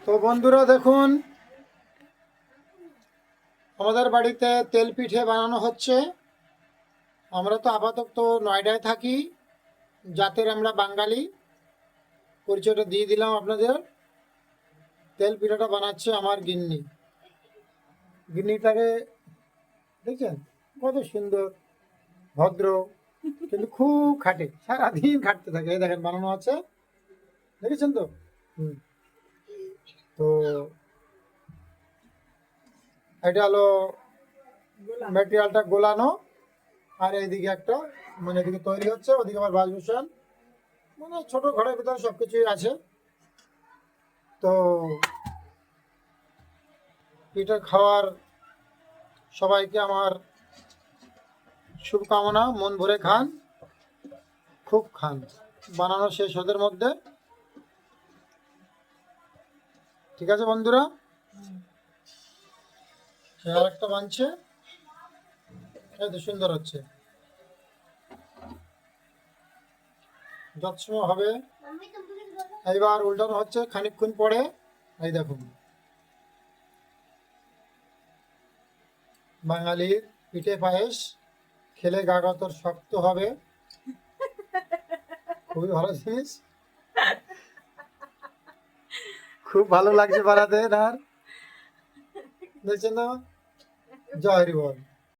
তো বন্ধুরা দেখুন, আমাদের বাড়িতে তেল পিঠে বানানো হচ্ছে। আমরা তো আপাতত নয়ডায় থাকি, জাতের আমরা বাঙালি। পরিচয়টা দিয়ে দিলাম আপনাদের। তেল পিঠাটা বানাচ্ছে আমার গিন্নি। গিন্নিটাকে দেখছেন কত সুন্দর, ভদ্র, কিন্তু খুব খাটে, সারাদিন খাটতে থাকে। এই দেখেন বানানো আছে, দেখেছেন তো। হুম। তো এটা হলো ম্যাটেরিয়ালটা গোলানো, আর এইদিকে একটা মানে এদিকে তৈরি হচ্ছে, ওদিকে আবার বাসভূষণ, মানে ছোট ঘরের ভিতরে সবকিছুই আছে। তো পিঠা খাওয়ার সবাইকে আমার শুভকামনা, মন ভরে খান, খুব খান। বানানো শেষ ওদের মধ্যে। ঠিক আছে বন্ধুরা, আর একটা বানছে, এই তো সুন্দর হচ্ছে, যৎসময় হবে। এইবার উল্টানো হচ্ছে খানিকক্ষণ পরে। এই দেখুন, বাঙালির পিঠে পায়েস খেলে গা গতর শক্ত হবে, খুবই ভালো জিনিস, খুব ভালো লাগছে বানাতে। আর দেখছেন না, জয় হরি বল।